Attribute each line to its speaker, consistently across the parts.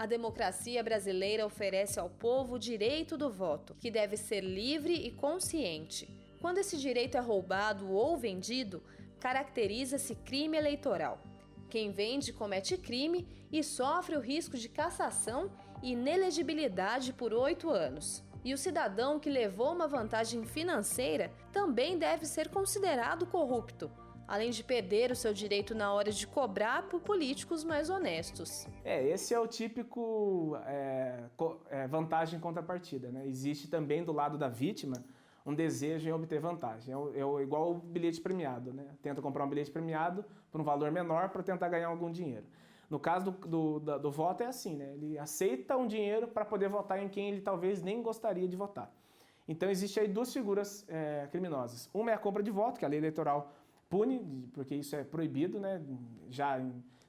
Speaker 1: A democracia brasileira oferece ao povo o direito do voto, que deve ser livre e consciente. Quando esse direito é roubado ou vendido, caracteriza-se crime eleitoral. Quem vende comete crime e sofre o risco de cassação e inelegibilidade por 8 anos. E o cidadão que levou uma vantagem financeira também deve ser considerado corrupto, além de perder o seu direito na hora de cobrar por políticos mais honestos.
Speaker 2: Esse é o típico vantagem em contrapartida, né? Existe também do lado da vítima um desejo em obter vantagem. Igual o bilhete premiado, né? Tenta comprar um bilhete premiado por um valor menor para tentar ganhar algum dinheiro. No caso do voto é assim, né? Ele aceita um dinheiro para poder votar em quem ele talvez nem gostaria de votar. Então existem aí duas figuras criminosas. Uma é a compra de voto, que a lei eleitoral pune, porque isso é proibido, né?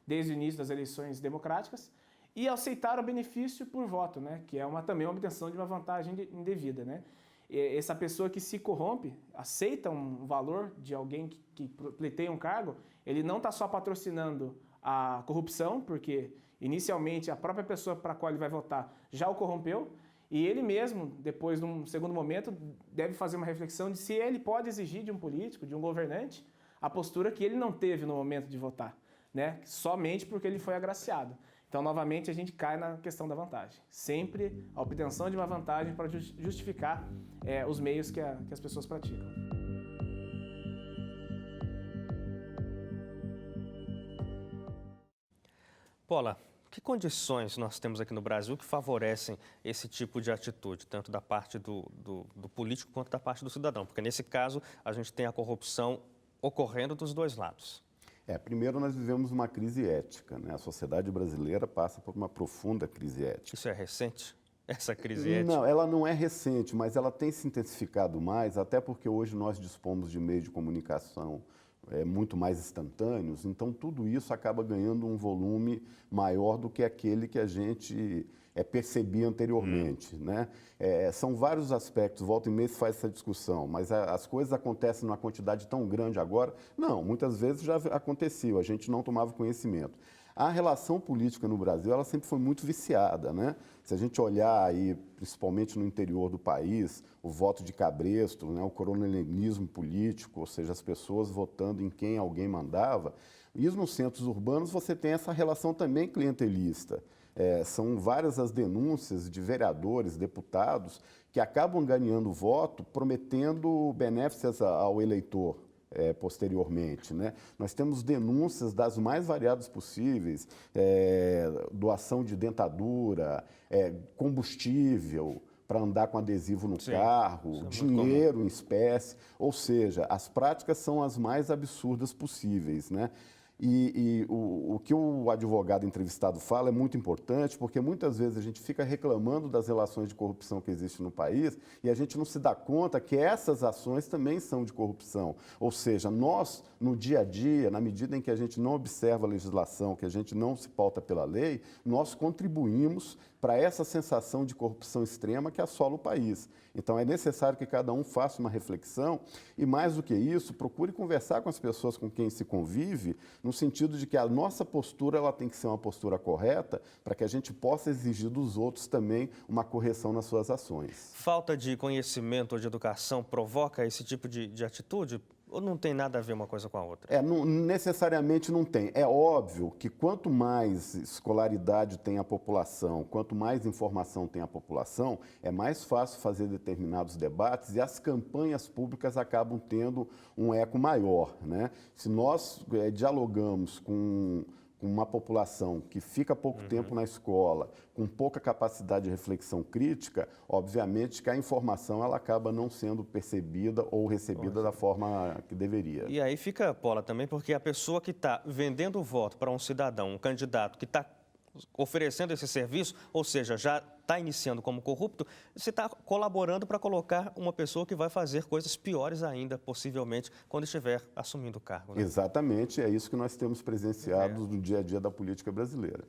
Speaker 2: Desde o início das eleições democráticas. E aceitar o benefício por voto, né? Que é também uma obtenção de uma vantagem indevida, né? Essa pessoa que se corrompe, aceita um valor de alguém que pleiteia um cargo, ele não está só patrocinando a corrupção, porque inicialmente a própria pessoa para a qual ele vai votar já o corrompeu, e ele mesmo, depois, num segundo momento, deve fazer uma reflexão de se ele pode exigir de um político, de um governante, a postura que ele não teve no momento de votar, né? Somente porque ele foi agraciado. Então, novamente, a gente cai na questão da vantagem. Sempre a obtenção de uma vantagem para justificar os meios que as pessoas praticam.
Speaker 3: Paula, que condições nós temos aqui no Brasil que favorecem esse tipo de atitude, tanto da parte do político quanto da parte do cidadão? Porque, nesse caso, a gente tem a corrupção ocorrendo dos dois lados.
Speaker 4: Primeiro nós vivemos uma crise ética, né? A sociedade brasileira passa por uma profunda crise ética.
Speaker 3: Isso é recente? Essa crise ética?
Speaker 4: Não, ela não é recente, mas ela tem se intensificado mais, até porque hoje nós dispomos de meios de comunicação muito mais instantâneos, então tudo isso acaba ganhando um volume maior do que aquele que a gente percebia anteriormente, né? São vários aspectos, volta e meia se faz essa discussão, mas as coisas acontecem numa quantidade tão grande agora? Não, muitas vezes já aconteceu, a gente não tomava conhecimento. A relação política no Brasil, ela sempre foi muito viciada, né? Se a gente olhar aí, principalmente no interior do país, o voto de cabresto, né, o coronelismo político, ou seja, as pessoas votando em quem alguém mandava, e nos centros urbanos você tem essa relação também clientelista. São várias as denúncias de vereadores, deputados, que acabam ganhando voto prometendo benéficias ao eleitor. Posteriormente, né? Nós temos denúncias das mais variadas possíveis, doação de dentadura, combustível para andar com adesivo no carro, dinheiro em espécie, ou seja, as práticas são as mais absurdas possíveis, né? E o que o advogado entrevistado fala é muito importante, porque muitas vezes a gente fica reclamando das relações de corrupção que existem no país e a gente não se dá conta que essas ações também são de corrupção. Ou seja, nós, no dia a dia, na medida em que a gente não observa a legislação, que a gente não se pauta pela lei, nós contribuímos para essa sensação de corrupção extrema que assola o país. Então, é necessário que cada um faça uma reflexão e, mais do que isso, procure conversar com as pessoas com quem se convive, no sentido de que a nossa postura ela tem que ser uma postura correta para que a gente possa exigir dos outros também uma correção nas suas ações.
Speaker 3: Falta de conhecimento ou de educação provoca esse tipo de atitude? Ou não tem nada a ver uma coisa com a outra?
Speaker 4: Não, necessariamente não tem. É óbvio que quanto mais escolaridade tem a população, quanto mais informação tem a população, é mais fácil fazer determinados debates e as campanhas públicas acabam tendo um eco maior, né? Se nós dialogamos com uma população que fica pouco tempo na escola, com pouca capacidade de reflexão crítica, obviamente que a informação ela acaba não sendo percebida ou recebida da forma que deveria.
Speaker 3: E aí fica, Paula, também porque a pessoa que está vendendo o voto para um cidadão, um candidato que está oferecendo esse serviço, ou seja, já está iniciando como corrupto, você está colaborando para colocar uma pessoa que vai fazer coisas piores ainda, possivelmente, quando estiver assumindo o cargo, né?
Speaker 4: Exatamente, é isso que nós temos presenciado no dia a dia da política brasileira.